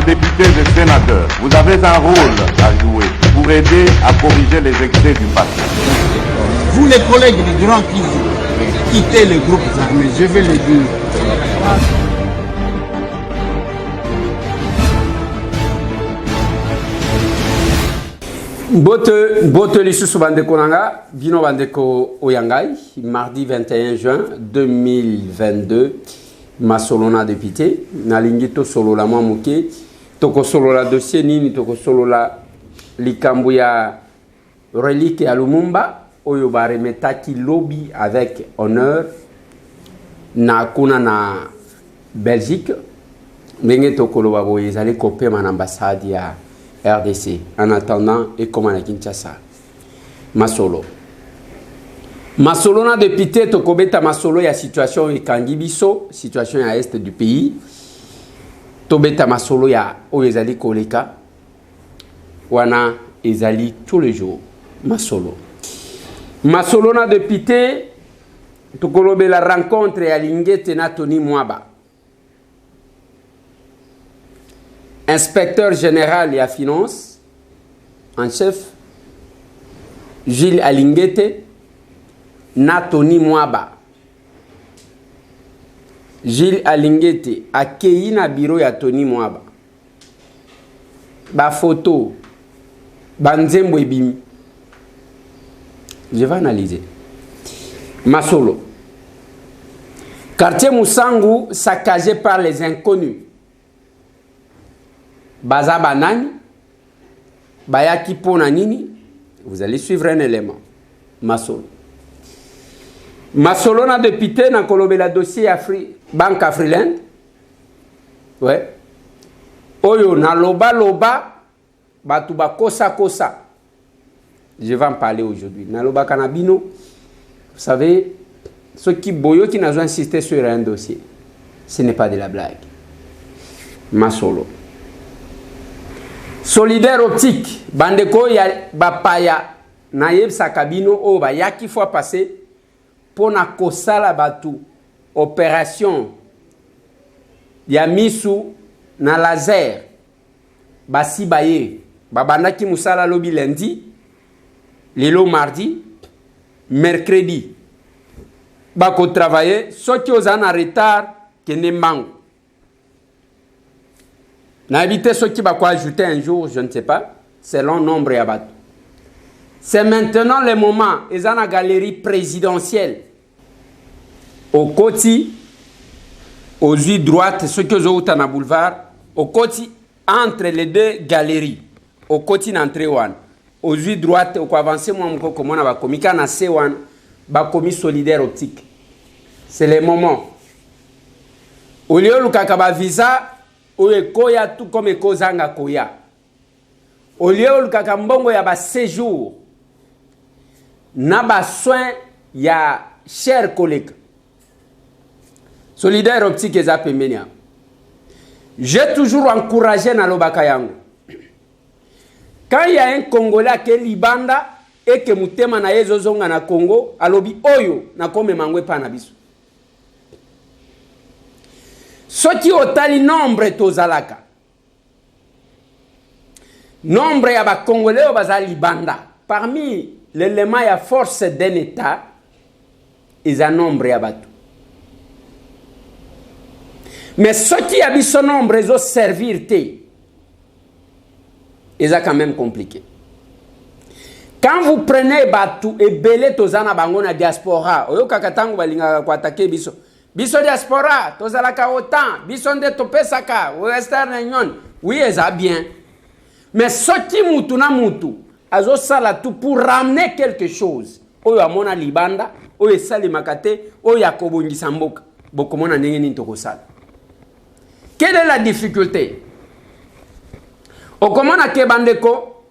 députés et sénateurs, vous avez un rôle à jouer pour aider à corriger les excès du passé. Vous les collègues du Grand qui quittez les groupes armés, je vais le dire. Bote lisusu bandeko nanga, bino bandeko oyangai, mardi 21 juin 2022, masolona député, nalingi to solo la mwamuke, toko solo la dossier nini, toko solo la likambu ya relique ya Lumumba, oyo baremetaki lobby avec honneur, na kuna na Belgique, mbenge toko lo babo ezali kopé man ambassade ya RDC. En attendant, et comme à Kinshasa. Masolo. Masolo na député to kobeta masolo ya situation e kangibiso, situation à est du pays. To beta masolo ya o ezali koleka. Wana ezali tous les jours. Masolo. Masolo na député to kolobe la rencontre ya Lingete na Tony Mwaba. Inspecteur général et à finance, en chef, Gilles Alingete, Natoni Mwaba. Gilles Alingete, accueilli na bureau ya Tony Mwaba. Ba photo, banzembo ebimi. Je vais analyser. Masolo. Quartier Moussangu saccagé par les inconnus. Baza banani, bayaki pona nini, vous allez suivre un élément. Masolo. Masolo na député na kolobe la dossier Banque Afriland. Ouais. Oyo na loba loba, batu ba kosa kosa. Je vais en parler aujourd'hui. Na loba kanabino, vous savez, ceux qui boyo qui n'a insisté sur un dossier, ce n'est pas de la blague. Masolo. Solidaire optique, bandeko ya bapaya na yebsa kabino o ba yaki fois passé pour na kosala batu opération ya misu na laser basi baye babandaki musala lobi lundi lelo mardi mercredi bako travailler soki ozana retard kene mango. N'habitez ceux qui va ajouter un jour, je ne sais pas, selon nombre et abattu. C'est maintenant le moment, ils ont la galerie présidentielle. Au côté, aux yeux droite, ceux qui ont un boulevard, au côté, entre les deux galeries, au côté d'entrée one, aux yeux droite, au avancé, moi, comme on a commis, quand on a C1, va commis solidaire optique. C'est le moment. Au lieu de kakaba visa, oye koya tout comme ekozanga koya. Au lieu de kakambongo ya ba séjour, na ba soin ya chers collègues. Solidaire optique eza pembenia. J'ai toujours encouragé na lobaka yango. Quand il y a un Congolais qui est libanda et que mutema na yezo zonga na Congo, alobi oyo na kome mangwe pa na biso. Ce qui otali nombre tozalaka. Nombre ya ba Congolais bazali banda. Parmi l'élément ya force d'un État, ils ont nombre ya batu. Mais ce qui a son nombre, ils ont servir te. Ils ont quand même compliqué. Quand vous prenez batu et belé tozana bango na diaspora, oyo kakatangu balinga kwa attaquer biso. Biso diaspora, tozalaka autant, biso nde topesaka, Western Union, oui, ça bien. Mais ce qui mutu na mutu, azo sala tout pour ramener quelque chose. Oyo amona libanda, oyo sali makate, oyo akobongisa mboka. Bokomona ndenge nini tokosala. Quelle est la difficulté? Okomona ke bandeko,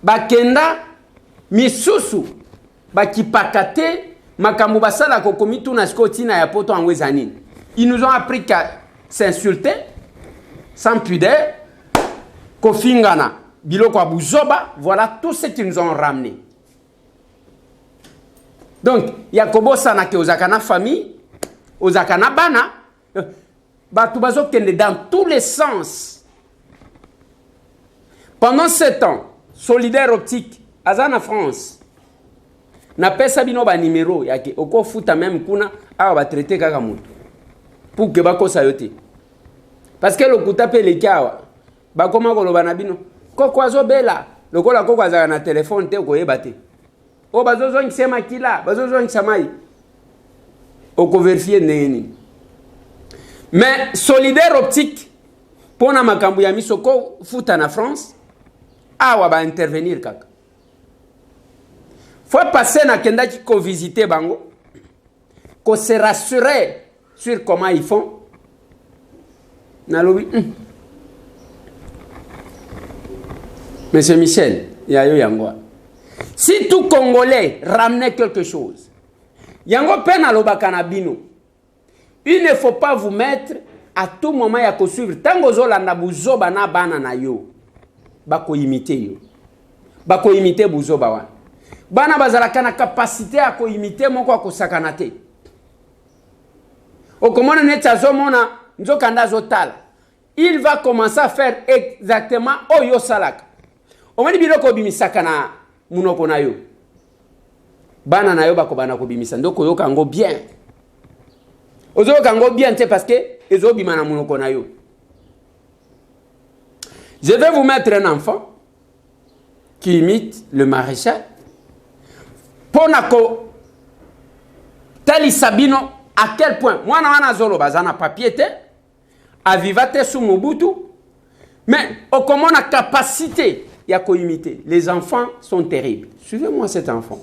bakenda, misusu, bakipakate, makambo basala kokomi tuna skotina ya poto angweza nini. Ils nous ont appris qu'à s'insulter sans pudeur, kofingana, biloko abuzoba, voilà tout ce qu'ils nous ont ramené. Donc, yakobo sana ke ozakana famille, ozakana bana, batu bazo kende dans tous les sens. Pendant 7 ans, Solidaire Optique, Azana France, n'a pas sabino ba numéro, yake, oko futa même kuna, a va traiter kakamutu. Pour que bako sayote. Parce que le kuta pe le kawa, bakoma koloba na bino, koko azo bela, lokola koko azaka na téléphone te ko yebate. O bazozo ngisema kila, bazozo ngisamai. Oko vérifier neni. Mais Solidaire Optique, pour na makambu ya misoko futa na France, awa ba intervenir kaka. Faut passer na kenda qui ko visiter bango, ko se rassurer sur comment ils font. Nalobi. Monsieur Michel, yayo yangwa. Si tout Congolais ramenait quelque chose, yango pena loba kanabino. Il ne faut pas vous mettre à tout moment ya ko suivre. Tango zolanda buzoba na bana na yo. Bako imiter yo. Bako imiter buzoba wana. Bana bazalaka na capacité à ko imiter moko ko sakanate. Okomona netazo mona nzokanda zotala. Il va commencer à faire exactement oyo salaka. Omoni biloko bimisaka na munoko na yo. Bana na yo bako bana ko bimisa ndoko yo kango bien. Ozo kango bien te parce que ezo bimana munoko na yo. Je vais vous mettre un enfant qui imite le maréchal. Ponako Tali Sabino, à quel point moi na zolo bazana papier te avivate sous Mobutu, mais au comment on a capacité ya ko imiter. Les enfants sont terribles. Suivez-moi cet enfant.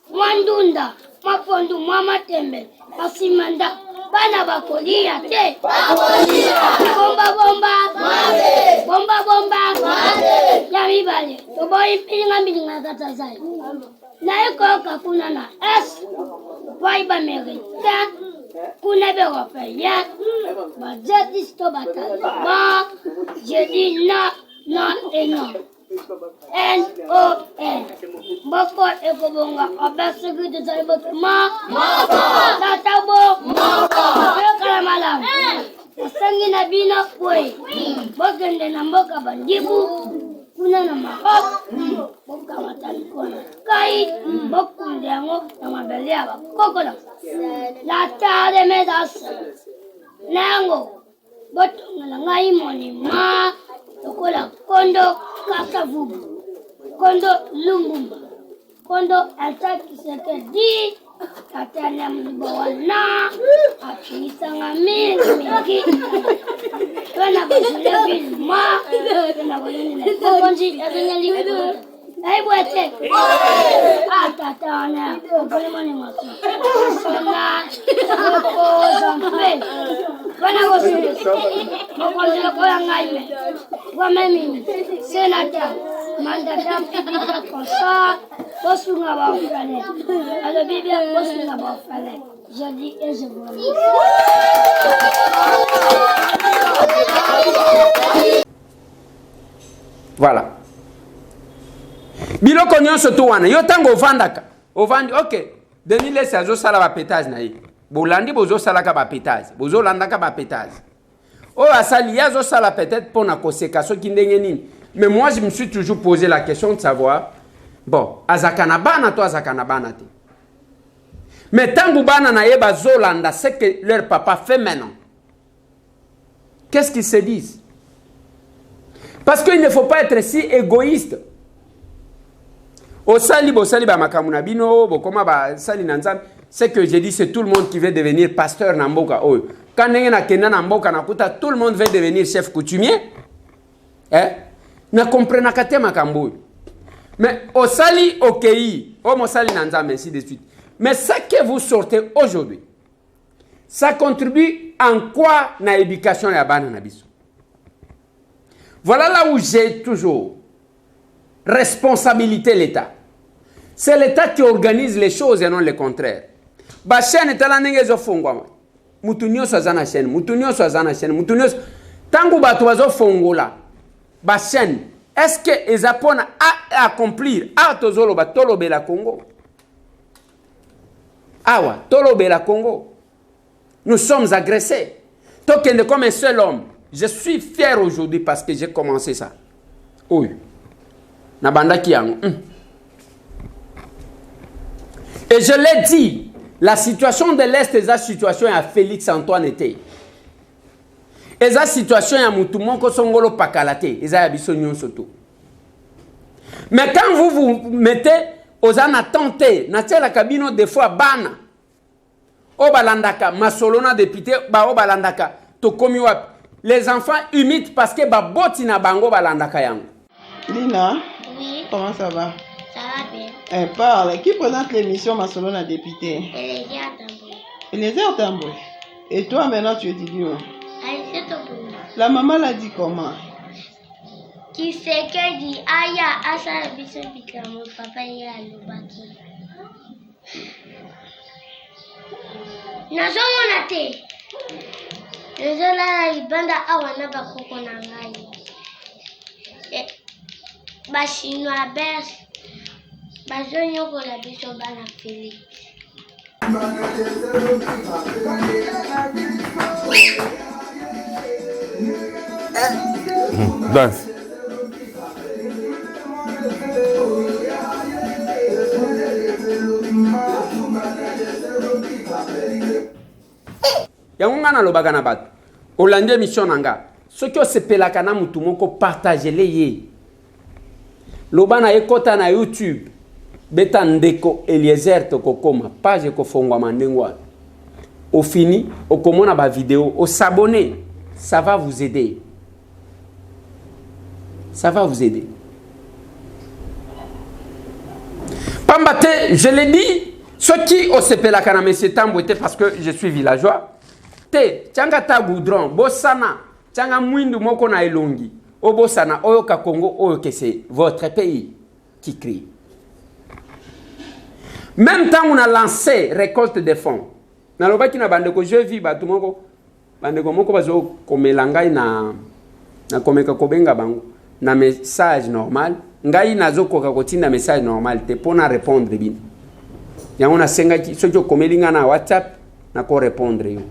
Wandunda, mapondu, mama tembe, masimanda, bana bakolia te. Bomba bomba, bomba bomba, yami bale. Toboy pilinga katazai. Na eko kakuna na es, waiba merita, kuna bero feya, bazeti sto batali. Ba, je dis non et non. N-O-N. Boko ekobonga abasegi de salibotema. Tatabo. Ekala malam. Asangi na bina kwe. Bokende na mboka bandibu. Kuna na mahop. Boka matani kona. Kai. Bokunde yango na mabeli yaba. Kokola. La tare medasa. Nango. Botonga na ngai moni ma. Tokola kondo kakavubu. Kondo Lumumba. Kondo Ata Kisekedi. Katana Mlibawana. Akinisanga mingi. Wana bajule bilma. Wana bajule konji. Wana libu. Aibu ate. Atatana. Ogolemani masu. Sona. Oko zampe. Wana gosu. Mokonde kola ngaime. Wamemi. Senata. Mandata pibita konsa. Bosunga ba ofale. Alors bibia bosunga ba ofale. Je dis et je vous remercie. Voilà. Biloko nyonso to wana yo tango ovandaka. Ovandi OK. Denis laisse azo sala ba pétage na ye. Bolandi bozo sala ka ba pétage. Bozo landaka ba pétage. Oh asali yazo sala peut-être pour na koseka so kindenge nini. Mais moi je me suis toujours posé la question de savoir bon, azakana bana to azakana bana te. Mais tango bana na ye bazolanda c'est que leur papa fait maintenant. Qu'est-ce qu'ils se disent? Parce qu'il ne faut pas être si égoïste. Osali bosali ba makamuna bino, bokoma ba sali nanzam, c'est que j'ai dit c'est tout le monde qui veut devenir pasteur na mboka oyo. Quand nenge na kenda na mboka na kuta tout le monde veut devenir chef coutumier. Hein? Na comprena kate makambo. Mais osali okei, o mosali nanzam ainsi de suite. Mais ce que vous sortez aujourd'hui, ça contribue en quoi na éducation ya bana na biso? Voilà là où j'ai toujours responsabilité l'État. C'est l'État qui organise les choses et non le contraire. Ba chaîne tala ndenge ezofungwa. Mutu nyonso aza na chaîne, mutu nyonso aza na chaîne, mutu nyonso tangu bato bazofongola ba chaîne. Est-ce que ezapona a accomplir a tozoloba tolobela Congo? Awa, tolobela Congo. Nous sommes agressés. Tokende comme un seul homme. Je suis fier aujourd'hui parce que j'ai commencé ça. Oui. Nabanda Kiango. Et je l'ai dit, la situation de l'Est est la situation à Félix Antoine était. Et la situation à Moutoumoko Songolo Pakalate. Et la bisognon surtout. Mais quand vous vous mettez aux anatentés, natia la cabine des fois bana. O balandaka, masolona député, ba o balandaka, to komi wap. Les enfants imitent parce que ba boti na bango balandaka yango. Lina, Oui, comment ça va? ça va bien. Parle. Qui présente l'émission Masolona député? Elégia Tamboué. Eliezer Tamboué. Et toi maintenant tu étudies où? Alice Tobuna. La maman l'a dit comment? Qui c'est que dit Aya Asa Biso Bikamo Papa ya Lubaki. Nazomona te. Ezola ibanda awana bakoko na ngai. Ba chinois bes. Bazonyokola biso bana Félix. Danse. Yango na lobaka na bato. Olande mission nanga. Ce qui osepelaka na mutu moko partager le ye. Lobana ekota na YouTube. Beta ndeko Eliezer tokokoma page kofongwa mandengwa. Au fini, au komona ba vidéo, au s'abonner, ça va vous aider. Ça va vous aider. Pambate, je l'ai dit, ceux qui osepelaka na monsieur Tambo était parce que je suis villageois. Te, tchanga ta goudron, bosana, tchanga mwindu moko na elongi. O bosana, oyo ka Congo, oyo que c'est votre pays qui crie. Même temps on a lancé récolte de fonds. Na lobaki na bandeko je vis batu moko bandeko moko bazo komelangai na komeka kobenga bango na message normal ngai nazo koka kotinda message normal te pona répondre bien. Yango na senga ki soki komelinga na WhatsApp na ko répondre yo.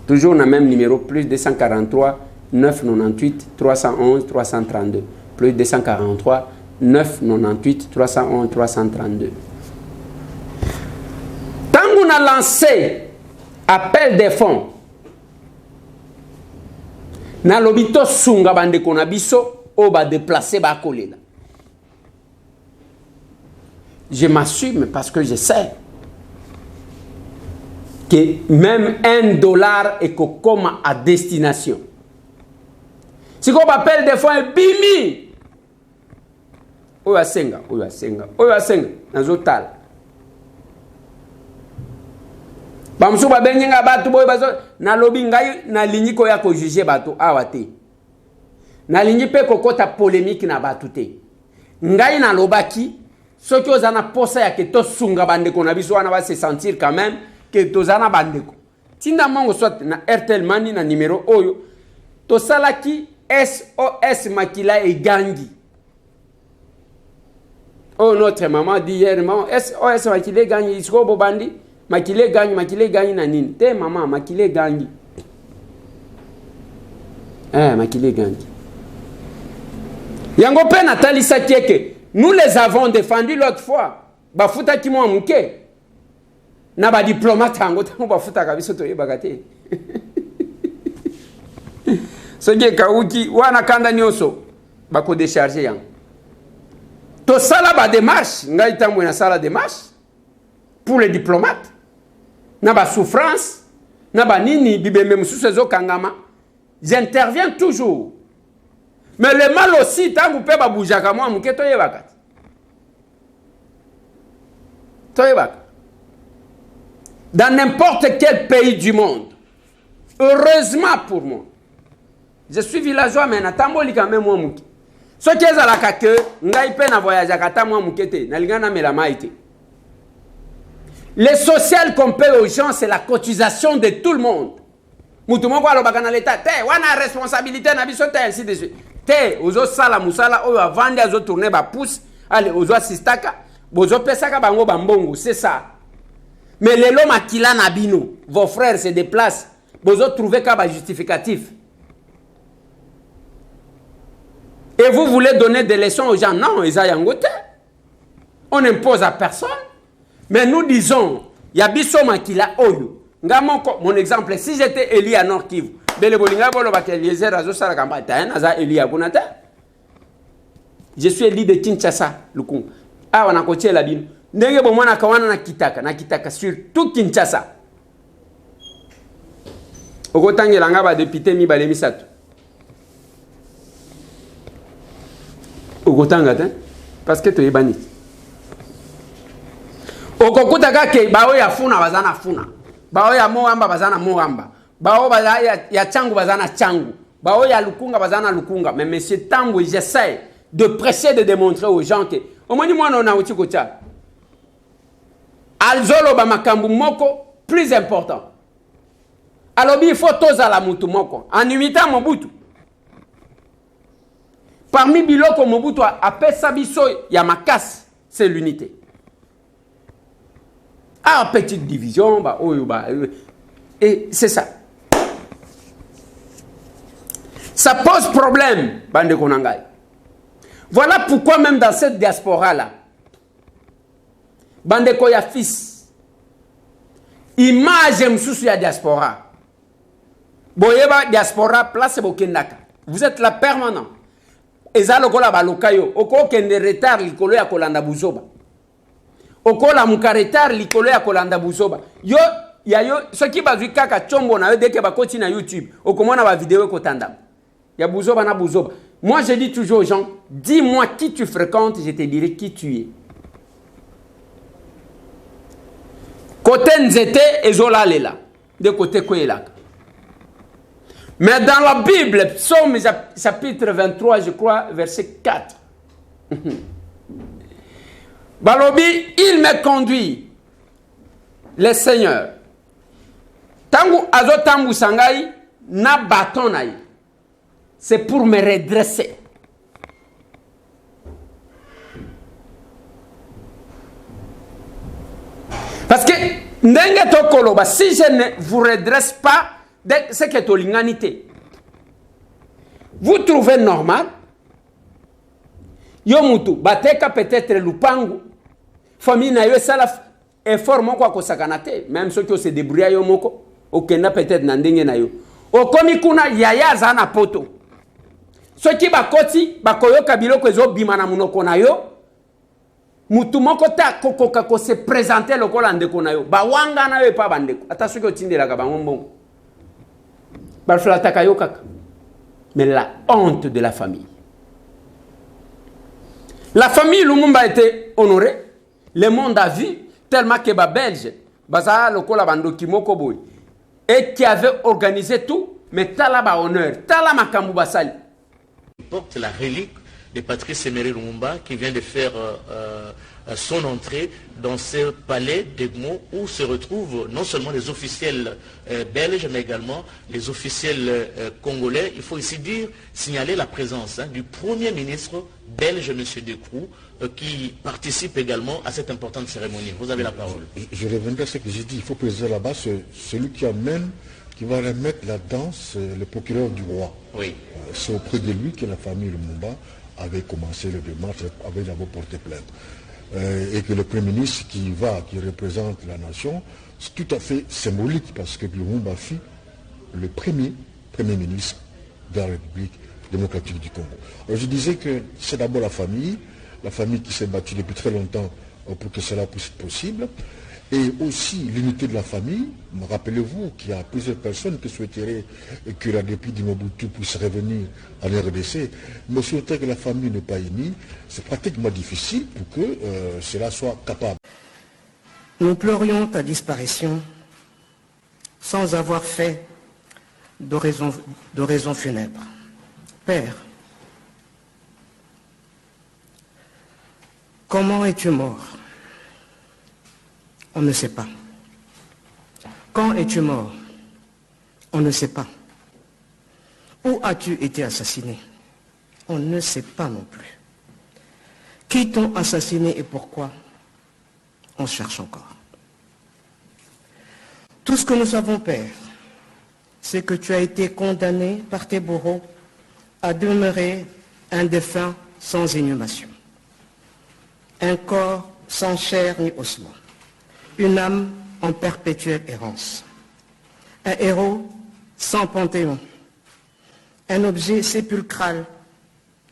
Toujours na même numéro plus 243 998 311 332 plus 243 998 311 332. Tant qu'on a lancé appel des fonds, na lobito sunga bande kona biso o ba déplacer ba kolela. Je m'assume parce que je sais que même $1 est comme à destination. Si on appelle des fonds bimi oya senga nazotal bamsu babenga batu boy bazo na lobi ngai na lingi ko ya ko juger batu awate na lingi pe kokota polémique na batu te ngai na lobaki soki ozana posa ya ke to sunga bandeko na biso wana ba se sentir quand même que tozana bandeko tinda mongo soit na RTL mani na numéro oyo to salaki SOS Makila et Gangi. Oh, notre maman dit hier, maman, SOS Makile Gangi, il se robe bandi, Makile Gangi nanine. Te maman, Makile Gangi. Makile Gangi. Yango pe Nathalie Sakieke, nous les avons défendus l'autre fois. Bafuta ki mo muke. Na ba diplomate yango tango bafuta kabiso to yebagate. Soki kauki wana kanda nyoso bako décharger yango. To sala ba démarche, ngai tambo na sala démarche pour les diplomates. Na ba souffrance, na ba nini bibembe mususu ezo kangama. J'interviens toujours. Mais le mal aussi tango pe ba boujaka moi muke to yebaka. To yebaka. Dans n'importe quel pays du monde. Heureusement pour moi. Je suis villageois mais na tamboli quand même moi muke. Ce qui est à la caque, ngai pe na voyage à kata moi mukete, na lingana melamaite. Les sociales qu'on paie aux gens, c'est la cotisation de tout le monde. Moutoumoko alobaka na l'État, te wana responsabilité na biso te ainsi de suite. Te ozo sala musala oyo avandi azo tourner ba pouce, allez ozo assistaka, bozo pesaka bango bambongo, c'est ça. Mais les lots makila na bino, vos frères se déplacent, bozo trouver ka ba justificatif. Et vous voulez donner des leçons aux gens? Non, ils ont goûté. On n'impose à personne. Mais nous disons, il y a biso makila oyo. Mon exemple, si j'étais Eli à Nord Kivu, je suis Eli de Kinshasa, Lukung. Ah, on a coaché la bine. Ndenge bomona kawana na kitaka surtout Kinshasa. Okotangi langa ba député mi balé misato. Okotanga te parce que tu es banni. Okokutaka ke bawo ya funa bazana funa. Bao ya moamba bazana moamba. Bao ya changu bazana changu. Bao ya lukunga bazana lukunga. Mais monsieur Tango, j'essaie de presser, de démontrer aux gens que au moins moi on a outi kocha. Alzolo ba makambu moko plus important. Alors il faut toza la mutu moko en imitant Mobutu. Parmi biloko Mobutu a pesa biso ya makas, c'est l'unité. Ah, petite division, bah, oh, bah, et c'est ça. Ça pose problème, Bande Konangai. Voilà pourquoi même dans cette diaspora-là, Bande Koya fils, image m'sousu ya diaspora. Boyeba diaspora place Bokendaka. Vous êtes là permanent. Eza lokola balokayo, oko kende retard likolo ya kolanda buzoba. Okola mukaretar likolo ya kolanda buzoba. Yo ce qui bazui kaka chombo na yo dès que ba koti na YouTube, okomona ba vidéo kotanda. Ya buzoba na buzoba. Moi je dis toujours aux gens, dis-moi qui tu fréquentes, je te dirai qui tu es. Côté nzete ezola lela, de côté koyelaka. Mais dans la Bible, Psaume chapitre 23, je crois, verset 4. Balobi, il me conduit, le Seigneur. Tangu azotambu sangai na bâton naï. C'est pour me redresser. Parce que ndenge tokoloba, si je ne vous redresse pas, c'est que to l'inganité. Vous trouvez normal? Yo mutu bateka peut-être lupangu famille na yo sala effort moko akosakana te, même ceux qui se débrouillent yo moko okenda peut-être na ndenge na yo okomi kuna yaya zana poto ceux qui bakoti bakoyoka biloko ezobima na munoko na yo mutu moko ta kokoka ko se présenter lokola ndeko na yo bawanga na yo pa bandeko ata ceux qui otindelaka bango mbongo balflataka yo kaka. Mais la honte de la famille. La famille Lumumba a été honorée. Le monde a vu tellement que les Belges, et qui avait organisé tout, mais talaba honneur, talama kambubasali. Il porte la relique de Patrice Emery Lumumba qui vient de faire son entrée dans ce palais d'Egmont où se retrouvent non seulement les officiels belges mais également les officiels congolais. Il faut ici signaler la présence du Premier ministre belge, M. Decroux, qui participe également à cette importante cérémonie. Vous avez la parole. Je reviendrai à ce que j'ai dit. Il faut préciser là-bas, celui qui amène, qui va remettre la danse, le procureur du roi. Oui. C'est auprès de lui que la famille Lumumba avait commencé le démarche, avait d'abord porté plainte. Et que le Premier ministre qui représente la nation, c'est tout à fait symbolique parce que Lumumba fut le Premier ministre de la République démocratique du Congo. Alors je disais que c'est d'abord la famille qui s'est battue depuis très longtemps pour que cela puisse être possible. Et aussi l'unité de la famille. Rappelez-vous qu'il y a plusieurs personnes qui souhaiteraient que la dépit du Mobutu puisse revenir en RDC. Mais surtout que la famille n'est pas unie, c'est pratiquement difficile pour que cela soit capable. Nous pleurions ta disparition sans avoir fait d'oraison funèbre. Père, Comment es-tu mort? On ne sait pas. Quand es-tu mort? On ne sait pas. Où as-tu été assassiné? On ne sait pas non plus. Qui t'ont assassiné et pourquoi? On cherche encore. Tout ce que nous savons, Père, c'est que tu as été condamné par tes bourreaux à demeurer un défunt sans inhumation, un corps sans chair ni ossements, une âme en perpétuelle errance, un héros sans panthéon, un objet sépulcral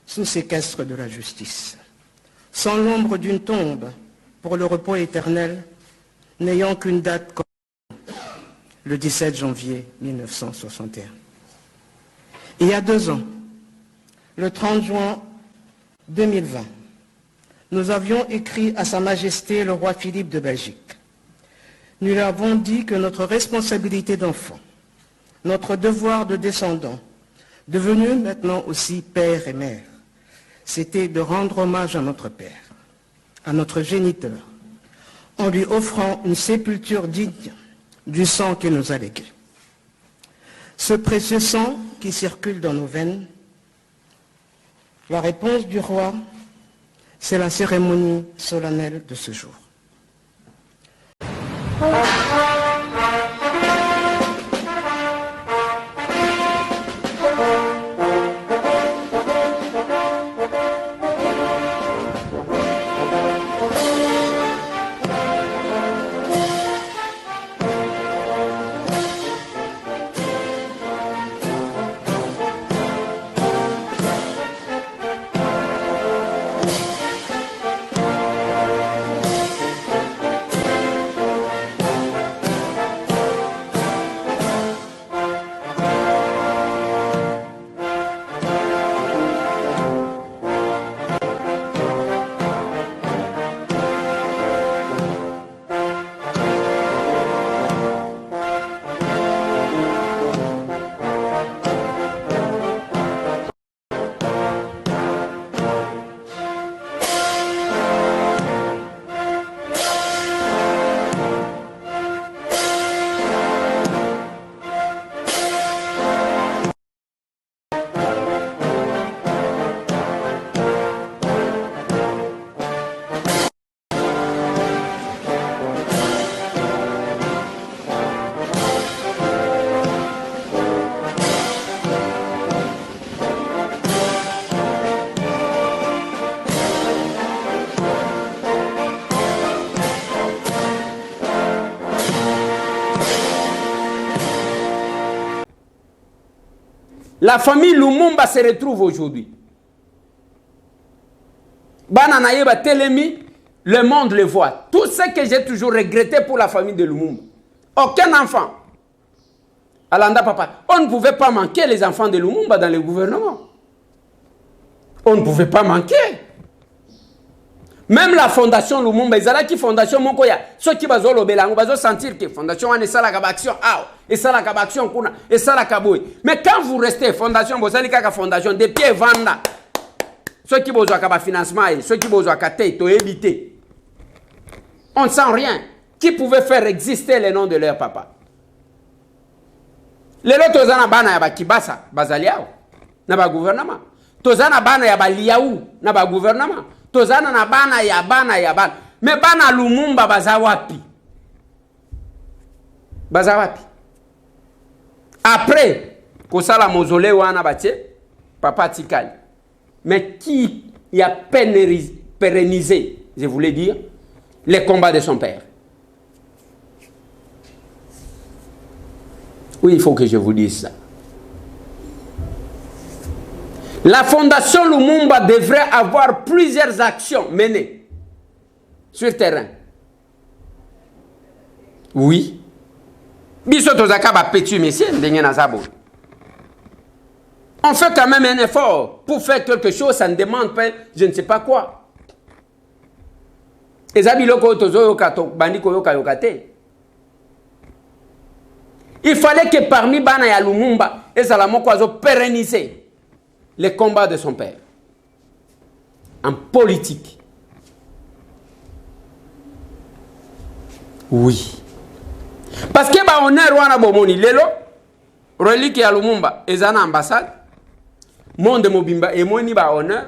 sous séquestre de la justice, sans l'ombre d'une tombe pour le repos éternel, n'ayant qu'une date comme le 17 janvier 1961. Il y a 2 ans, le 30 juin 2020, nous avions écrit à Sa Majesté le roi Philippe de Belgique. Nous lui avons dit que notre responsabilité d'enfant, notre devoir de descendant, devenu maintenant aussi père et mère, c'était de rendre hommage à notre père, à notre géniteur, en lui offrant une sépulture digne du sang qu'il nous a légué. Ce précieux sang qui circule dans nos veines, la réponse du roi, c'est la cérémonie solennelle de ce jour. La famille Lumumba se retrouve aujourd'hui. Bananaïba Telemi, le monde le voit. Tout ce que j'ai toujours regretté pour la famille de Lumumba. Aucun enfant. Alanda papa, on ne pouvait pas manquer les enfants de Lumumba dans le gouvernement. On ne pouvait pas manquer. Même la fondation Lumumba, ils qui fondation Mokoya, ceux qui bazolo le belango, bazo sentir que fondation on est ça la action, et ça la action kuna, et ça la kaboui. Mais quand vous restez fondation, vous allez qu'à fondation des pieds vanda. Ceux qui besoin de financement, ceux qui besoin de tête, éviter. On ne sent rien. Qui pouvait faire exister le nom de leur papa? Les autres tozana bana ya bakibasa, bazaliao, na ba gouvernement. Tozana bana ya baliaou, na ba gouvernement. Tozana na bana ya bana. Mais bana Lumumba bazawapi. Bazawapi. Après, kosala mausolée wana batie, papa tikali. Mais qui a pérennisé, je voulais dire, les combats de son père? Oui, il faut que je vous dise ça. La fondation Lumumba devrait avoir plusieurs actions menées sur terrain. Oui. On fait quand même un effort pour faire quelque chose, ça ne demande pas, je ne sais pas quoi. Il fallait que parmi Bana et Lumumba, et Salamokwazo pérenniser les combats de son père. En politique. Oui. Parce que ba honneur wana bomoni lelo relique ya Lumumba ezana ambassade monde mobimba emoni ba honneur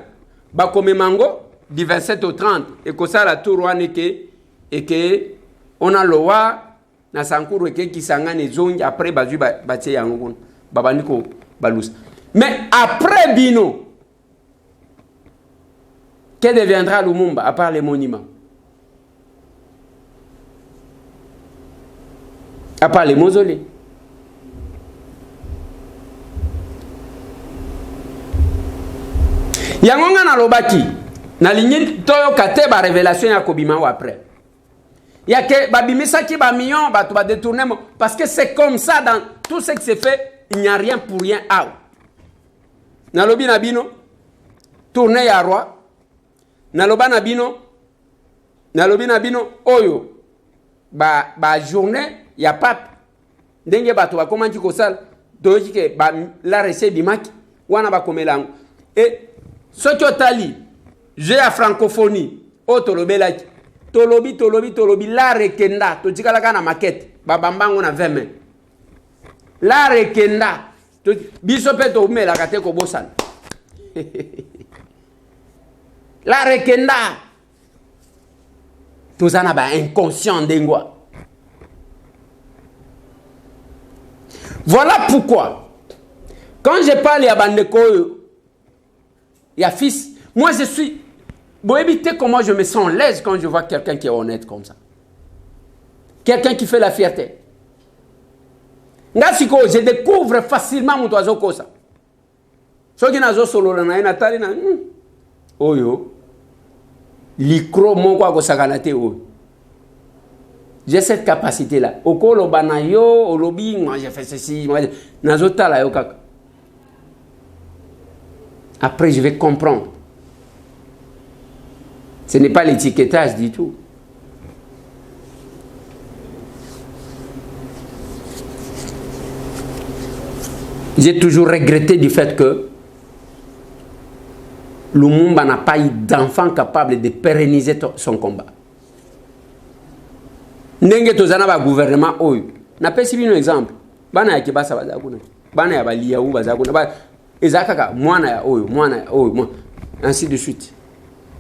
ba komemango du 27 au 30 et que ça la tour wana que on a loa na sankuru ke kisangane zongi après bazui ba tie yango kuna babandi ko balusa. Mais après Bino, que deviendra Lumumba à part les monuments? À part les mausolées. Yangonga na lobaki na ligne toyo kate ba révélation ya kobima ou après. Ya que babimisa ki ba million ba to ba détourner parce que c'est comme ça dans tout ce qui se fait, il n'y a rien pour rien out. Na lobi na bino tourner ya roi na loba na bino oyo ba journée ya pape ndenge bato ba komandi ko sala doji ke ba la recette bimaki wana ba komelango et ce que tali j'ai la francophonie o tolobelaki tolobi la rekenda to tikala kana maquette ba bambango na 20 mains la rekenda biso pe to mela kate ko bosana la rekenda tous en ba inconscient d'engwa. Voilà pourquoi quand je parle à bandeko ya fils, moi je suis bon éviter comment je me sens l'aise quand je vois quelqu'un qui est honnête comme ça, quelqu'un qui fait la fierté. Ngasiko je découvre facilement mon oiseau comme ça. Ce qui n'a pas solo na natali na oyo likro mon kwa kosakanate oyo. J'ai cette capacité là. Okolo banayo olobi moi j'ai fait ceci moi nazota la yo kaka. Après je vais comprendre. Ce n'est pas l'étiquetage du tout. J'ai toujours regretté du fait que Lumumba n'a pas eu d'enfant capable de pérenniser son combat. Ndenge tozana ba gouvernement oyo. Na pesi bino exemple. Bana ya kibasa bazakuna. Bana ya balia u bazakuna. Ba ezakaka mwana ya oyo, ainsi de suite.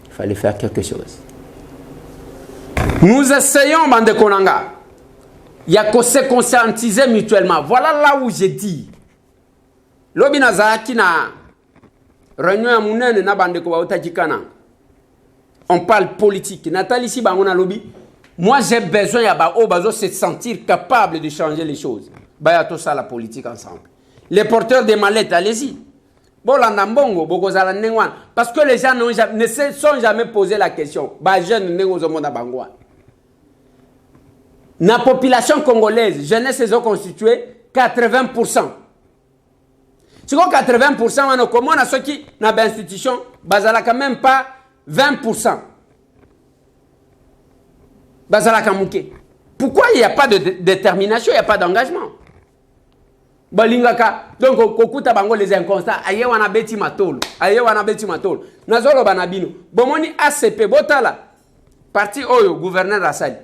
Il fallait faire quelque chose. Nous essayons bande konanga. Il y a qu'on se conscientiser mutuellement. Voilà là où j'ai dit. Lobi nazaki na réunion ya munene na bande ko baotakikana. On parle politique. Nathalie si bangona lobi. Moi j'ai besoin ya ba o bazo se sentir capable de changer les choses. Ba ya to ça la politique ensemble. Les porteurs des mallettes, allez-y. Bolanda mbongo bokozala ndengwana parce que les gens ne se sont jamais posé la question. Ba jeune ndengo zo mona bangwa. Na population congolaise, jeunesse est constituée 80%. Si 80% on a comment à ceux qui na ba institution bazala quand même pas 20%. Bazala kamuke. Pourquoi il n'y a pas de détermination, il n'y a pas d'engagement? Balingaka donc kokuta bango les inconstants aye wana beti matolo nazolo banabino bomoni ACP botala parti oyo gouverneur asali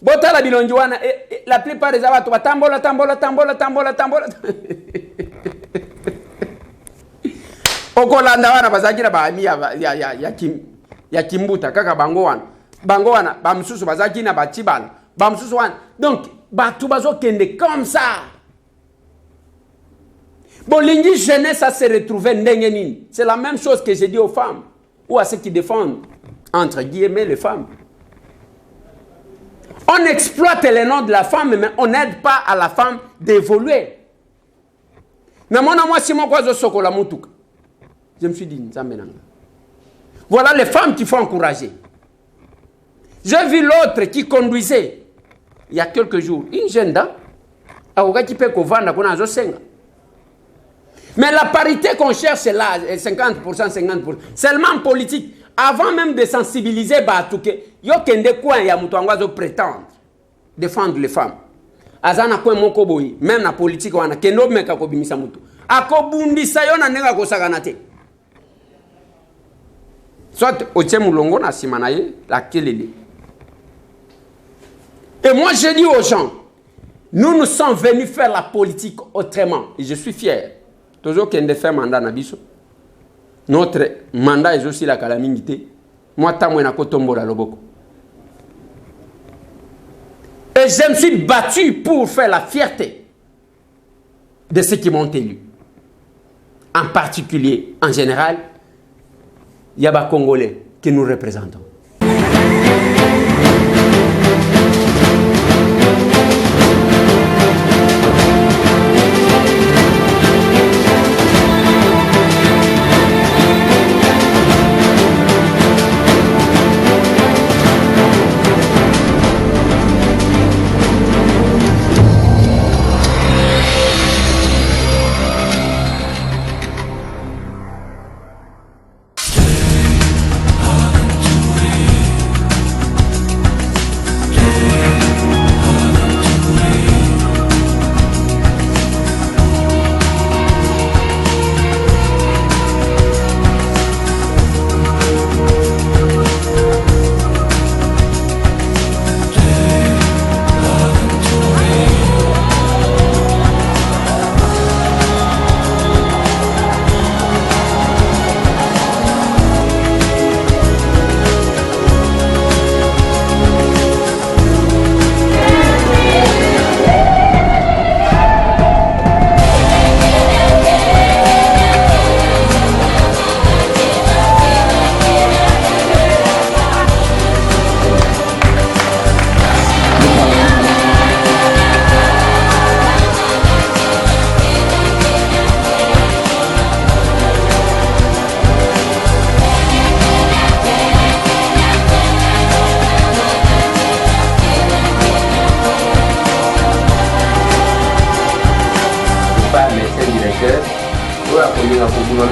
botala bilonji wana la plupart des abatu batambola okolanda wana bazakira ba ami ya kimbuta kaka bango wana bamsusu bazakina batibala bamsusu wana donc batu bazokende comme ça. Bolingi jeunesse à se retrouver ndengenini. C'est la même chose que j'ai dit aux femmes ou à ceux qui défendent entre guillemets les femmes. On exploite les noms de la femme mais on n'aide pas à la femme d'évoluer. Je me suis dit voilà les femmes qu'il faut encourager. J'ai vu l'autre qui conduisait il y a quelques jours une jeune dame qui peut vendre qu'on a senga. Mais la parité qu'on cherche, c'est là, 50%, 50%. Seulement politique. Avant même de sensibiliser Batouke, il y a des coins qui prétendent défendre les femmes. Azana coin mon koboyi, même la politique, on a kendo meka kobimisa mutu. Akobundi sayona nenga kosaganate. Soit otie mulongo na simanaye la kelele. Et moi, je dis aux gens, nous sommes venus faire la politique autrement. Et je suis fier. Toujours qu'il y a fait mandat Nabiso. Notre mandat est aussi la calamité. Moi, je suis Loboko. Et je me suis battu pour faire la fierté de ceux qui m'ont élu. En particulier, en général, il y a des Congolais que nous représentons.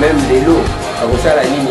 Même les lots, à ça la ligne.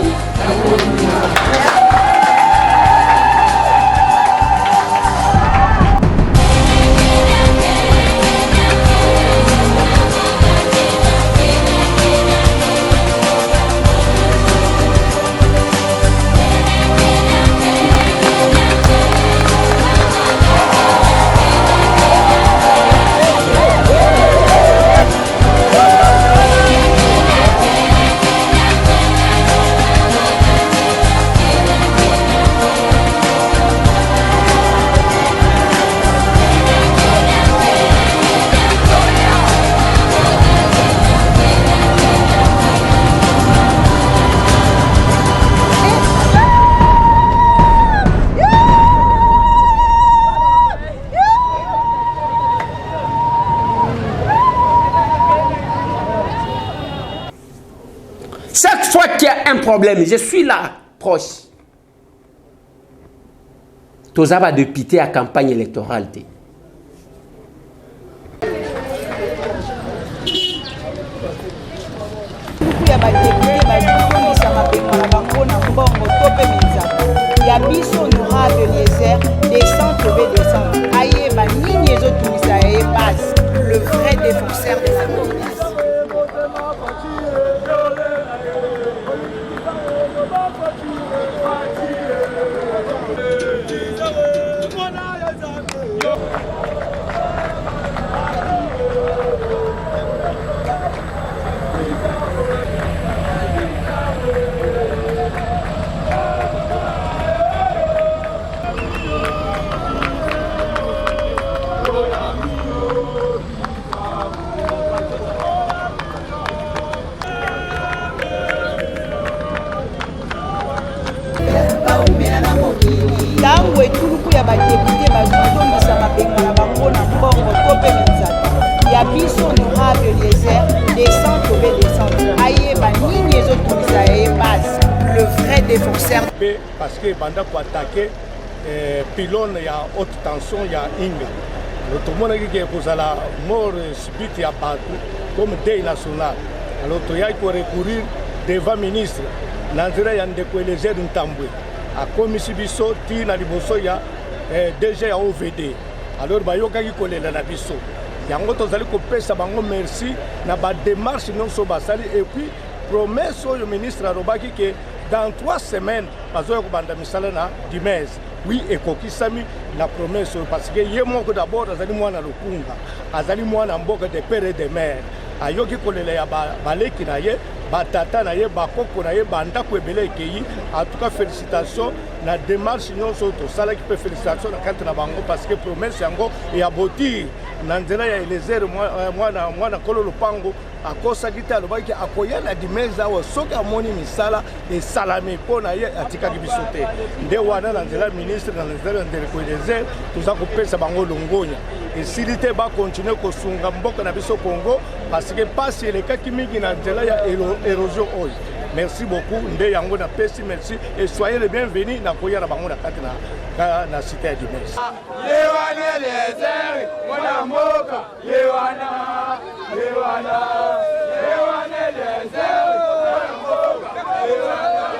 Chaque fois qu'il y a un problème, je suis là, proche. Tous avez de pitié à campagne électorale. Le vrai défenseur de la jeunesse. Le vrai défenseur. Parce que pendant qu'on attaquer pylône, il y a haute tension, il y a Inga. Tout le monde qui est à la mort subite, il y a partout, comme deuil national. Alors, il y a qu'il recourir devant le ministre. Nanzira yande kuelezea Ntambwe. A komisi biso ti na liboso ya DG ya OVD. Alors bayoka ki kolela na biso. Yango tozali kopesa bango merci na ba démarche non so basali et puis promesse au ministre Robaki que dans 3 semaines bazoya kobanda misala na Dimez. oui ekokisami la promesse parce que ye moko d'abord azali mwana lokunga azali mwana mboka de père et de mère ayoki kolela ya baleki na ye batata na ye bakoko na ye bandako ebele ekei en tout cas félicitations na démarche nyonso tosalaki mpe félicitations na kati na bango parce que promesse yango eyabotir na nzela ya elezere mwana kolo lopango akosaki te alobaki akoya na dimeza awa soki amoni misala esalami mpo na ye atikaki biso te nde wana na nzela ministre na nzela ya ndeko elezere toza kopesa bango longonya esili te bakontinue kosunga mboka na biso Congo parce que pasi elekaki mingi na nzela ya érosion oyo. Merci beaucoup nde yango na pesi merci et soyez les bienvenus na koya na bango na kati na cité ya Dimesa. Lewana lezeri mwana mboka lewana lezeri mwana mboka lewana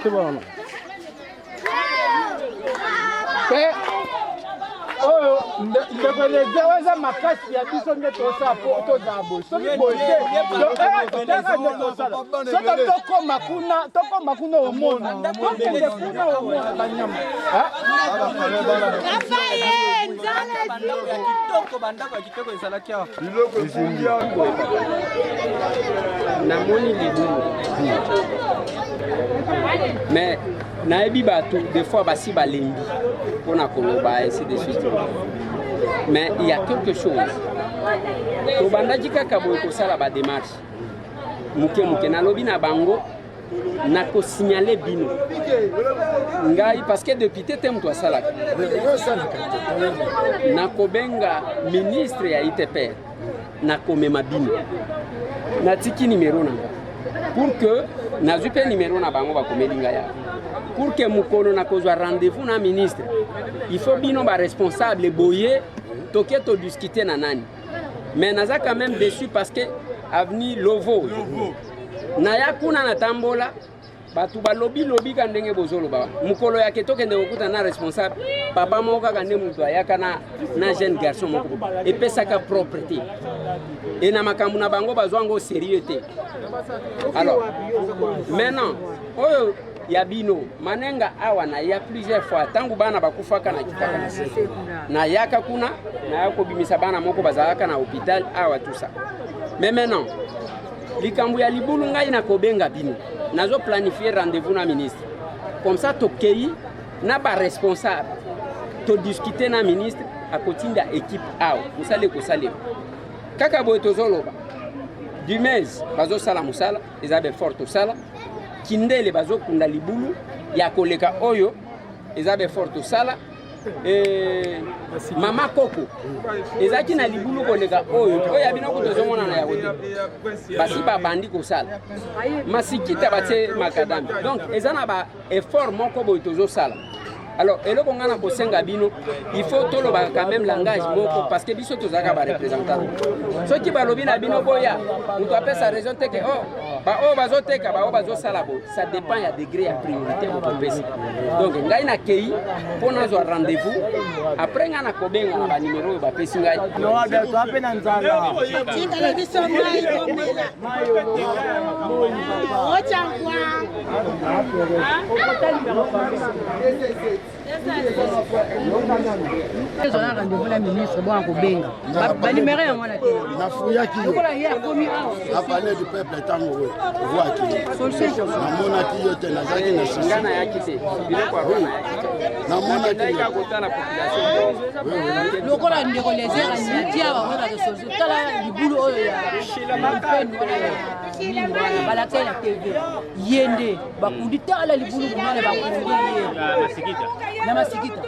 Keba. ndeko weza makasi ya biso nde tosa po tozabo soki boye tokoma kuna omona tokende kuna omona banyama namoni libulu mais nayebi bato des fois basi balembi mpona koloba ainsi de suite mais il y a quelque chose tobandaki kaka boye kosala badémarche moke nalobi na bango nakosignale bino ngai parce que depuis tete moto asalaka nakobenga ministre ya ITPR nakomema bino natiki nimero nanga pour que nazwi mpe nimero na bango bakomeli ngai ya pour que mokolo nakozwa rendez-vous na ministre il faut bino baresponsable boye toke todiscute na nani mais naza quand même déçu parce que avenue Lovo naya kuna natambola batu balobi ka ndenge bozoloba mokolo yake tokende kokuta na responsable papa moko kaka nde mutu ayaka na jeune garçon moko epesaka propreté et na makambo na bango bazwango sérieux te. Alors maintenant oyo ya bino manenga awa na ya plusieurs fois tangu bana bakufaka na kitaka na yaka kuna na yako bimisa bana moko bazalaka na hôpital awa tout ça mais maintenant likambu ya libulu ngai na kobenga bino nazo planifier rendez-vous na ministre comme ça tokei na ba responsable to discuter na ministre akotinda équipe awa musale kosale kaka boye tozoloba du mes bazo sala musala ezabe forte sala kindele bazo kunda libulu ya koleka oyo ezabe forte sala mama koko ezaki na libulu koleka oyo abina kutozomona na yakote basi babandi kosala masikita batie makadami donc ezana ba effort moko boye tozosala Alors, et là, on a il faut tout le quand même langage parce que biso tous les représentants. Ceux qui va lobby na bino boya, on doit faire sa raison que ça dépend, il y a degré à priorité donc ngai na kei pour nous avoir rendez-vous après on a kobenga na numéro ba pesi ngai no abe to apena nzala tika biso mai komela ochangwa rendez-vous la ministre bon kobenga ba numéro yango na kei na fuya ki la panne du peuple tango voix qui na mona ki yote na zaki na singana yaki te biloko aruna na mona ki ka kotana population lokola ndeko lezera ndia ba wona de sozo tala libulu oyo ya balakela TV yende bakundi tala libulu kumana bakundi na masikita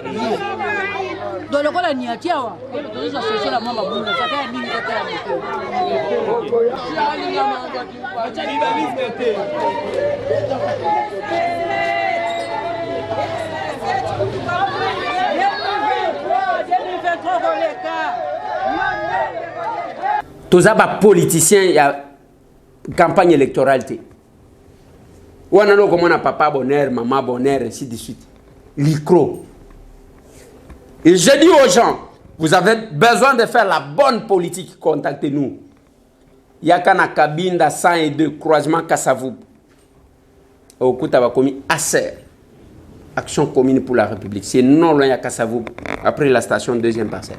do lokola ni atiawa tozo soso la mama buna saka nini kata tous les politiciens, il y a campagne électorale. On a comme papa bonheur, maman bonheur, ainsi de suite. L'icro. Et je dis aux gens, vous avez besoin de faire la bonne politique, contactez-nous. Il y a qu'un cabine 102 croisement Kassavou. Au Koutaba commis ACER, Action commune pour la République. C'est non loin à Kassavou, après la station deuxième parcelle.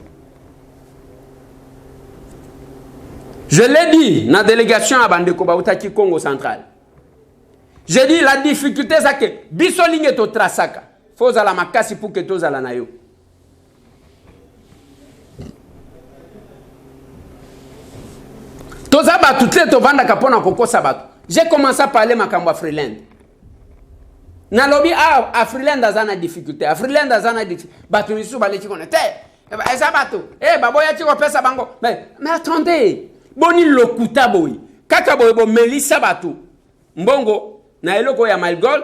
Je l'ai dit dans la délégation à Bandeko Baoutaki Congo central. J'ai dit la difficulté c'est que bisolinge to trasaka. Faut la makasi pour que to zala nayo. To zaba toutes les to vanda kapona koko sabato. J'ai commencé à parler makambo Freeland. Na lobby a Freeland azana difficulté. A Freeland azana difficulté. Batu misu baleti konete. Sabato. Baboya tiko pesa bango. Mais attendez. Boni lokuta boy. Kaka boy bo melisa batu. Mbongo na eloko ya Malgold.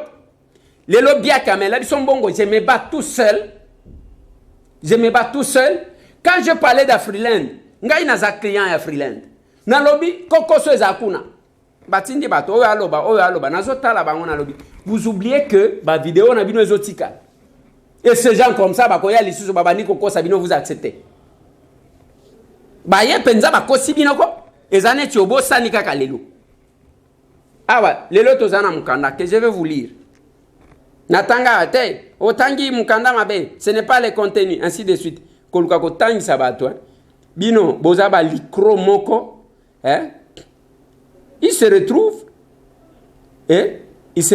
Les lobbies à Kamela, ils sont bongo. Je me bats tout seul. Je me bats tout seul. Quand je parlais d'Afriland, ngai na za client ya Freeland. Na lobby koko so ezakuna. Batindi bato oyo aloba nazotala bango na lobby. Vous oubliez que ba vidéo na bino ezotika. Et ces gens comme ça bakoya lisusu babani koko sabino vous acceptez. Ba ye penza bakosi bino ko ezane tiobo sani kaka lelo. Awa lelo tozana mukanda que je vais vous lire. Natanga te otangi mukanda mabe, ce n'est pas le contenu ainsi de suite. Koluka ko tangi sabato bino boza ba likro moko il se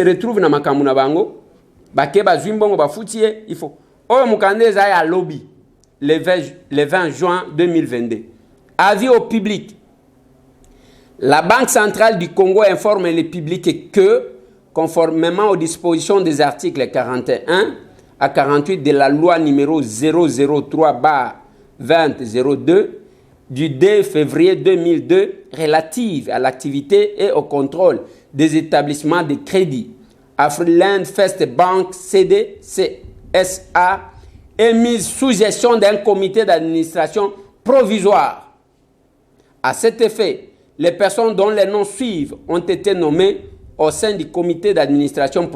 retrouve na makamuna bango bake bazwimbongo bafutie il faut mukande za ya lobby le 20 juin 2022. Avis au public. La Banque centrale du Congo informe le public que, conformément aux dispositions des articles 41 à 48 de la loi numéro 003/2002 du 2 février 2002 relative à l'activité et au contrôle des établissements de crédit, Afriland First Bank CDCSA est mise sous gestion d'un comité d'administration provisoire. À cet effet, les personnes dont les noms suivent ont été nommées au sein du comité d'administration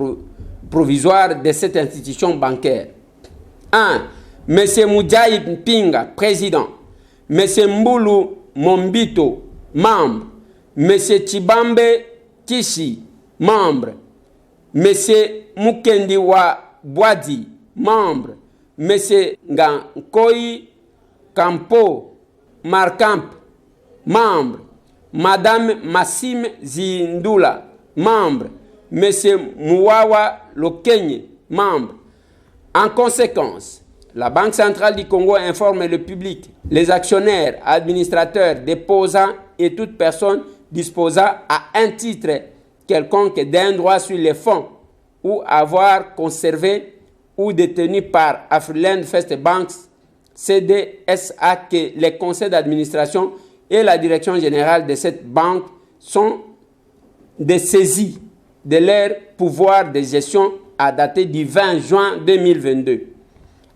provisoire de cette institution bancaire. 1. M. Moudjaï Mpinga, président. M. Mbulu Mombito, membre. M. Chibambe Kishi, membre. M. Mukendiwa Boadi, membre. M. Ngankoi Kampo Markamp, membre. Madame Massim Zindula, membre. Monsieur Mouawa Lokenye, membre. En conséquence, la Banque centrale du Congo informe le public, les actionnaires, administrateurs, déposants et toute personne disposant à un titre quelconque d'un droit sur les fonds ou avoir conservé ou détenu par Afriland First Bank CDSA que les conseils d'administration et la direction générale de cette banque sont dessaisis de leur pouvoir de gestion a daté du 20 juin 2022.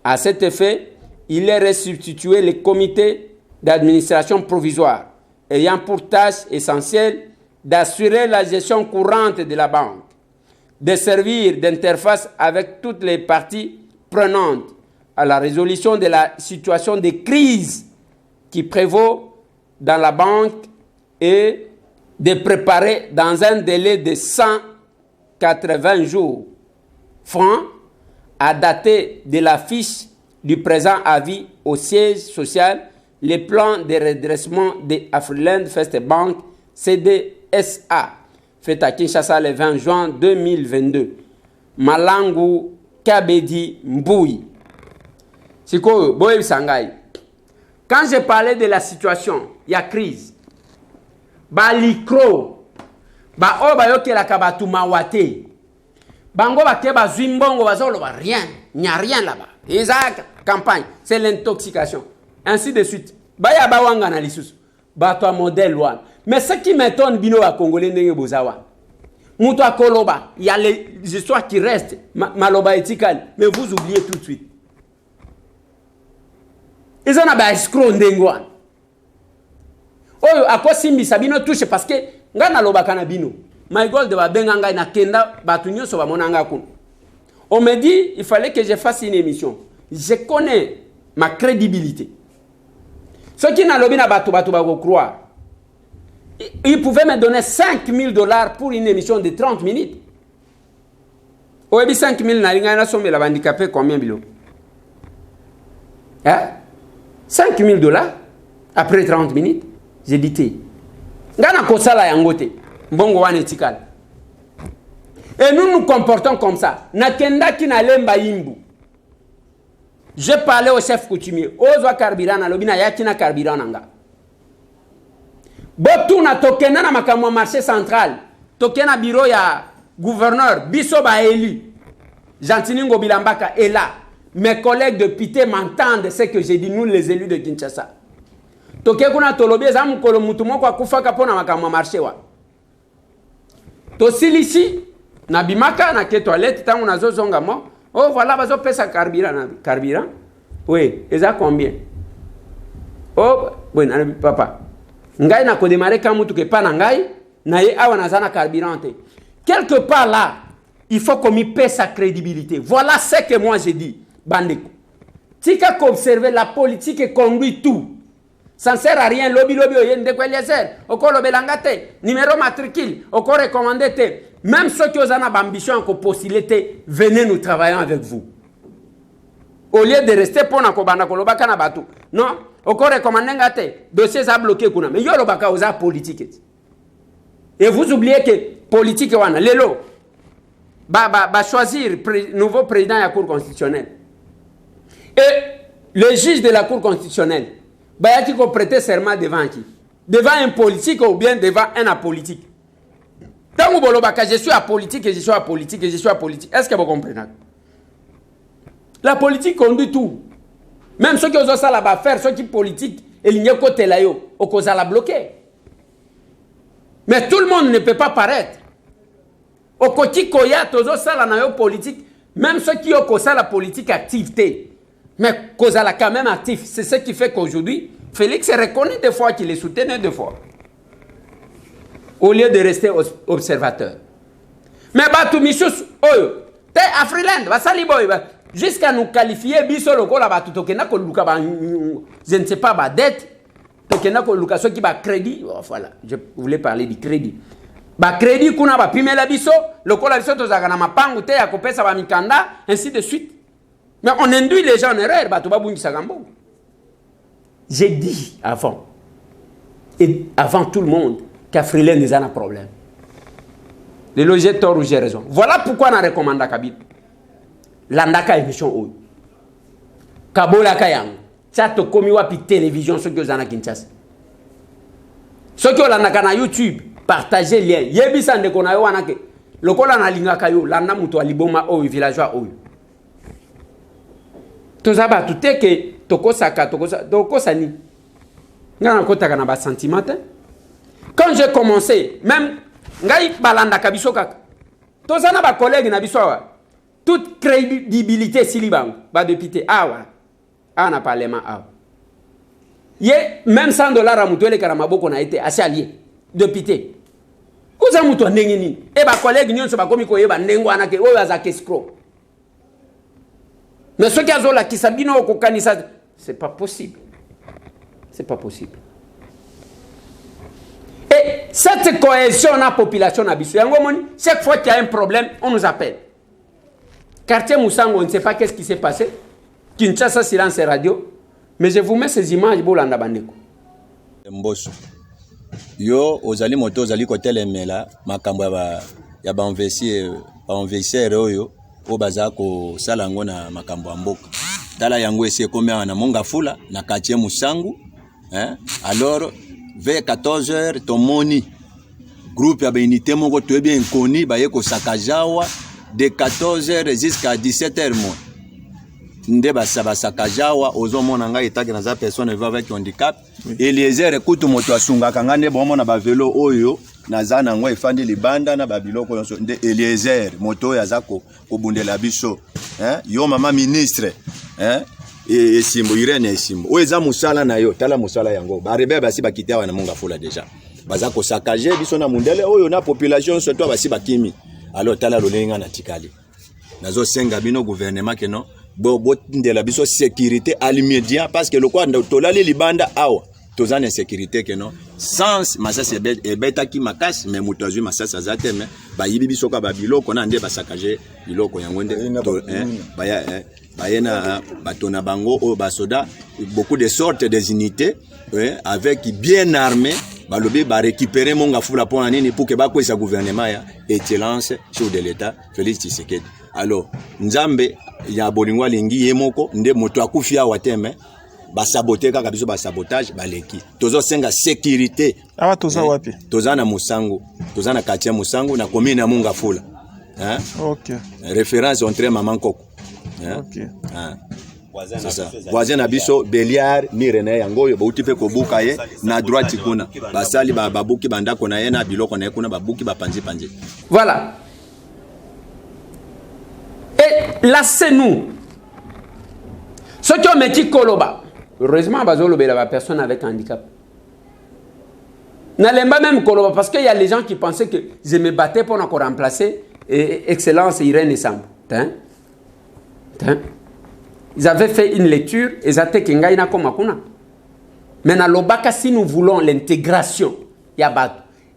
À cet effet, il est restitué le comité d'administration provisoire ayant pour tâche essentielle d'assurer la gestion courante de la banque, de servir d'interface avec toutes les parties prenantes à la résolution de la situation de crise qui prévaut dans la banque et de préparer dans un délai de 180 jours francs à dater de la fiche du présent avis au siège social les plans de redressement de Afriland First Bank CDSA fait à Kinshasa le 20 juin 2022. Malangu Kabedi Mboui. Siko Boy Sangai. Quand j'ai parlé de la situation, il y a crise. Ba likro. Ba oba yoke la kabatu mawate. Bango ba keba zuimbongo bazolo ba rien. Il n'y a rien là-bas. Isaac, campagne, c'est l'intoxication. Ainsi de suite. Baya bawanga na lisusu. Ba toi modèle one. Mais ce qui m'étonne bino à Congolais ndenge bozawa. Mouto a koloba, il y a les histoires qui restent. Maloba etikal, mais vous oubliez tout de suite. Ils en ont ba escroc ndenge one. Oyo akwa simbi sabino touche parce que ngana loba kana bino. My gold ba benga ngai na kenda batu nyoso ba monanga kun. On me dit il fallait que je fasse une émission. Je connais ma crédibilité. Ceux qui n'ont pas de croire, ils pouvaient me donner $5,000 pour une émission de 30 minutes. Au début, 5,000 $, la handicapé combien bilo? Hein? $5,000 après 30 minutes? J'ai dit, Ngana kosala yangote, mbongo wane tikal. Et nous nous comportons comme ça. Nakenda ki na lemba imbu. Je parlais au chef coutumier. Ozwa carburant na lobina yakina carburant nanga. Botuna tokena na makamwa marché central. Tokena bureau ya gouverneur biso ba élu. Jantiningo Bilambaka est là. Mes collègues de Pité m'entendent ce que j'ai dit, nous les élus de Kinshasa. Tokekuna tolobie za mukolo mutu moko akufaka pona makamwa marché wa. Tosilisi na bimaka na ke toilette tangu nazo zonga mo. Oh voilà, bazo pesa carburant. Oui, et ça combien? Oh, bon, papa. Ngai na ko démarrer quand mutu ke pa na ngai na ye awa na zana carburant. Quelque part là, il faut qu'on y paie sa crédibilité. Voilà ce que moi j'ai dit, Bandeko. Tika qu'observer la politique et conduit tout. Ça ne sert à rien. Lobby, oyende kwa Eliezer. Oko lobelangate. Numéro matricule. Oko recommandé. Même ceux qui ont une ambition à postuler, venez nous travaillons avec vous. Au lieu de rester pour na kobana kolobaka na batu. Non, oko recommandé ngate. Dossier a bloqué kuna. Mais yo lobaka oza politique. Et vous oubliez que politique wana lelo ba choisir nouveau président de la Cour constitutionnelle. Et le juge de la Cour constitutionnelle ba yaki ko prêter serment devant qui? Devant un politique ou bien devant un apolitique. Tant que bolobaka je suis apolitique et je suis apolitique et je suis apolitique. Est-ce que vous comprenez? La politique conduit tout. Même ceux qui ont ça là-bas faire, ceux qui politiques, et il n'y a côté là yo, au cause à la bloquer. Mais tout le monde ne peut pas paraître. Au côté koya tozo ça la nayo politique, même ceux qui ont causé la politique activité. Mais cause à la quand même actif, c'est ce qui fait qu'aujourd'hui Félix reconnaît des fois qu'il est soutenu des fois. Au lieu de rester observateur. Mais batu misus oyo, te Afriland, va sali boy, jusqu'à nous qualifier biso loko la batu tokena ko luka ba je ne sais pas ba dette, tokena ko luka so ki ba crédit, oh, voilà, je voulais parler du crédit. Ba crédit kuna ba pimela biso, loko la biso tozaka na mapangu te ya kopesa ba mikanda, ainsi de suite. Mais on induit les gens en erreur, batu ba bungisa gambo. J'ai dit avant, et avant tout le monde, qu'Afriland n'est pas un problème. Le loger tort ou j'ai raison. Voilà pourquoi on a recommandé à Kabit. Landaka émission ou. Kabola Kayang. Tchato komi wapi télévision, ceux qui ont Kinshasa. Ceux qui ont na YouTube, partagez lien. Yebi sande kona yo wanake. Lokola na linga kayo, landa muto aliboma ou villageois ou. Tozaba tout est que tokosa ni. Ngana kota kana ba sentiment. Quand j'ai commencé, même ngai balanda kabiso kaka. Tozana ba collègue na biso wa. toute crédibilité silibango ba député awa ana parlement awa ye même $100 à mutwele karamaboko na été assez allié député uza mutu ndenge nini e ba collègue nyonso ba komi ko yeba ndengo anake oyo azake escroc mais ce qui a zola qui sabino ko kanisa c'est pas possible. C'est pas possible. Et cette cohésion dans la population, chaque fois qu'il y a un problème, on nous appelle. Quartier Moussango, on ne sait pas qu'est-ce qui s'est passé. Kinshasa, silence radio. Mais je vous mets ces images. Mbosso. Yo, ozali moto, ozali kote lemela, makambo ya ba investisseur oyo, o baza ko salango na makambo mboka. Dala yango esi komea na monga fula na quartier Moussango. Alors, vers 14h, tomoni groupe ya unité moko to bien connu ba yeko sakajawa de 14h jusqu'à 17h mo. Nde ba sakajawa ozomona nga itaki na za personne vivant avec handicap. Eliezer ekutu moto asunga kanga nde bomona ba vélo oyo na za na ngo efandi libanda na ba biloko yonso nde Eliezer moto ya za ko bundela biso. Yo mama ministre, et simbo Irene simbo oeza musala na yo tala musala yango barebe basi bakita wana monga fula déjà baza ko sakaje biso na mundele oyo na population surtout basi bakimi alors tala lolenga na tikali nazo senga bino gouvernement que non bo ndela biso sécurité à l'immédiat parce que le quoi tolali libanda awa tozana insécurité que non sans masasa ebeta ki makasi mais mutazui masasa zate mais ba yibi biso ka ba biloko na nde basakaje biloko yango nde baya bayena batona bango o basoda beaucoup de sortes des unités avec bien armés balobi ba récupérer monga fula pona nini pour que ba kwesa gouvernement ya excellence chef de l'état Félix Tshisekedi. Alors nzambe ya bolingwa lingi yemoko nde moto akufia wateme ba saboter kaka biso ba sabotage baleki tozo senga sécurité awa toza wapi toza na Moussango toza na quartier Moussango na commune na monga fula OK référence entre maman Koko. OK. C'est ça. Voisin abiso Beliar ni René yango yo bauti pe kobuka ye na droite kuna. Basali babuki bandako na ye na biloko na ye kuna babuki bapanzi panzi. Voilà. Et là c'est nous. Ceux qui ont métier koloba. Heureusement bazolo bela ba personne avec handicap. N'alemba même koloba parce qu'il y a les gens qui pensaient que je me battais pour encore remplacer excellence Irene Sambo. Ils avaient fait une lecture, ils avaient dit maintenant, si nous voulons l'intégration, il y a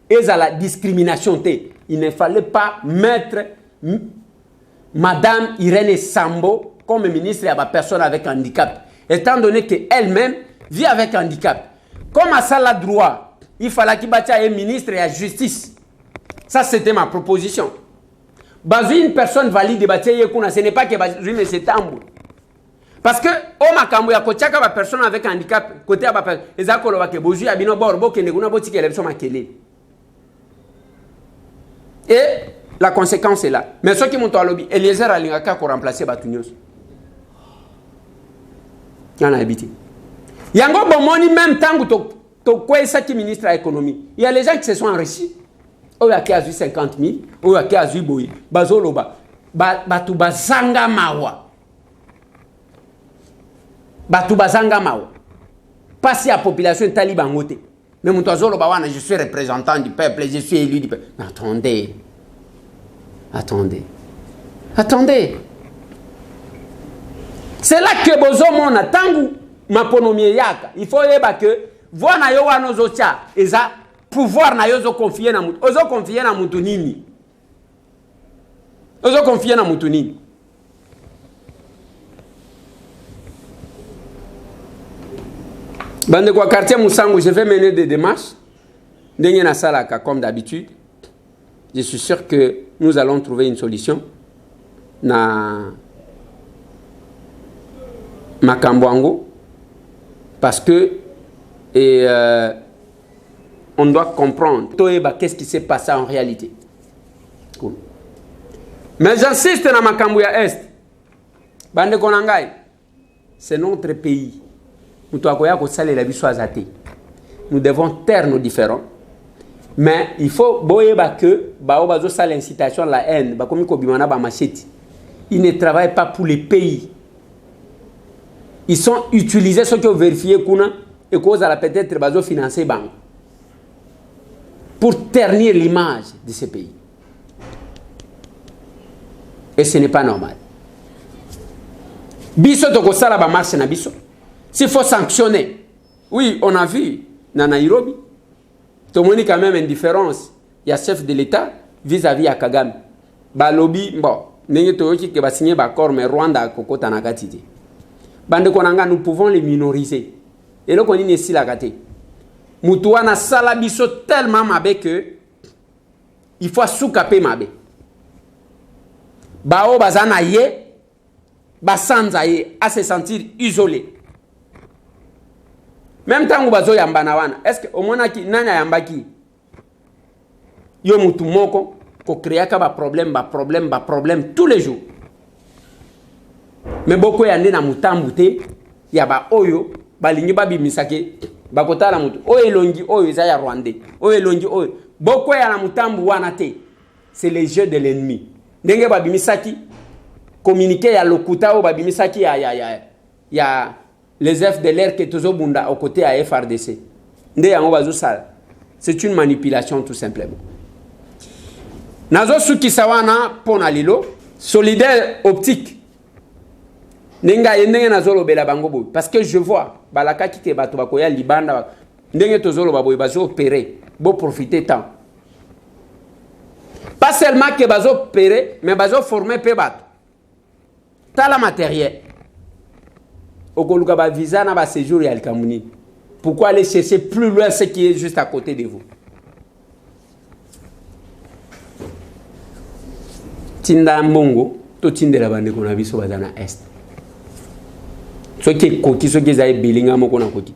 la discrimination. Il ne fallait pas mettre Madame Irene Sambo comme ministre à la personne avec handicap, étant donné qu'elle-même vit avec handicap. Comme à ça la droit, il fallait qu'il bâtisse un ministre et la justice. Ça, c'était ma proposition. Une personne valide, ce n'est pas que c'est tambour. Parce que, au makambo ya kochaka ba personne avec handicap, côté ya ba personne, ezakolo ba ke bozu ya bino borbo ke nguna botiki élection makele. Et la conséquence est là. Mais ceux qui m'ont à lobby, Eliezer alingaka ko remplacer Batunyos. Yana habité. Yango bomoni même tangu to kwesa ki ministre de l'économie. Il y a les gens qui se sont enrichis. Oya ki azu 50 000, oya ki azu boyi. Bazoloba. Batu bazanga mawa. Batu bazanga mawa. Pas si la population est talibangote. Mais mon toiseau, je suis représentant du peuple, je suis élu du peuple. Mais attendez. Attendez. C'est là que bozo mona tangu maponomie yaka. Il faut yeba que voir na yo wano zocha eza pouvoir na yo zo confier na mutu. Ozo confier na mutu nini? Ozo confier na mutu nini? Bande kwa quartier Moussango, je vais mener des démarches. Denye na salaka comme d'habitude. Je suis sûr que nous allons trouver une solution. Na Makambwango. Parce que on doit comprendre qu'est-ce qui s'est passé en réalité. Cool. Mais j'insiste dans Makambouya Est. Bande Konangai, c'est notre pays. Nous devons taire nos différends. Mais il faut que l'incitation, la haine, ils ne travaillent pas pour les pays. Ils sont utilisés, ceux qui ont vérifié qu'on et cause à la peut-être bazo financer banque pour ternir l'image de ces pays. Et ce n'est pas normal. Biso toko sala ba marche na biso. S'il faut sanctionner. Oui, on a vu na Nairobi. Tout le monde quand même une différence. Il y a chef de l'État vis-à-vis à Kagame. Ba lobby bon, nenge toyoki ke ba signer ba accord mais Rwanda kokota na katiti. Bande konanga nous pouvons les minoriser. Et là, on est ici la gâté. Moutouana salabiso tellement mabe que il faut soukaper mabe. Bao bazana ye, basanza ye, à se sentir isolé. Même temps où bazo yambana wana, est-ce que au moins qui nana yambaki yo mutu moko ko créer ka ba problème tous les jours. Mais beaucoup yande na mutambute ya ba oyo balingi babi misake bakotala mutu oyo elongi oyo ezaya rwandais oyo elongi oyo beaucoup ya na mutambu wana te. C'est les jeux de l'ennemi. Ndenge babi misaki communiquer ya lokuta o babi misaki ya les F de l'air que tozo bunda au côté à FRDC. Nde yango bazo sala. C'est une manipulation tout simplement. Nazo suki sawana pona lilo solidaire optique. Nenga yendenge nazolo bela bango boy parce que je vois balaka kite bato bakoya libanda ndenge tozolo baboy bazo opérer bo profiter temps. Pas seulement que bazo opérer mais bazo former pe bato. Tala matériel. Okoluka ba visa na ba séjour ya Kamuni. Pourquoi aller chercher plus loin ce qui est juste à côté de vous? Tinda mbongo to tindela bande kona biso bazana est. Ce qui est coquille, ce qui est bilinga moko na koti.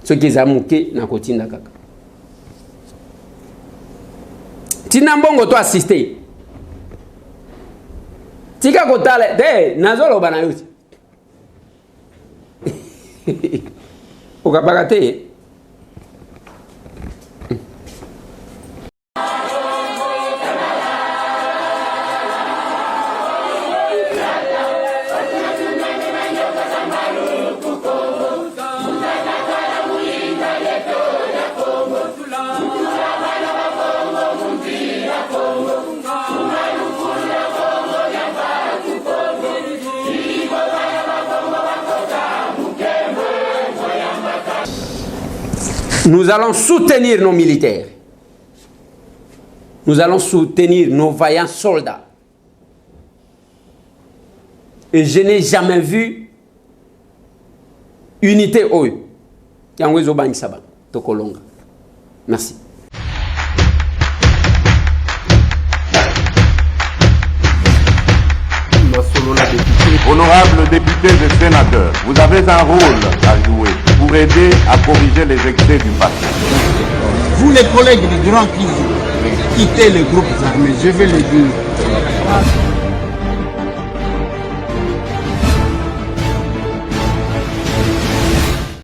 Ce qui est mouké na koti na kaka. Tina mbongo to assister. Tika kotale de nazolo bana yuti. Okapagate. Nous allons soutenir nos militaires. Nous allons soutenir nos vaillants soldats. Et je n'ai jamais vu unité oyo. Yangwezo banisaba tokolonga. Merci. Honorables députés et sénateurs, vous avez un rôle à jouer pour aider à corriger les excès du passé. Vous les collègues du Grand Kivu, quittez les groupes armés, je vais le dire.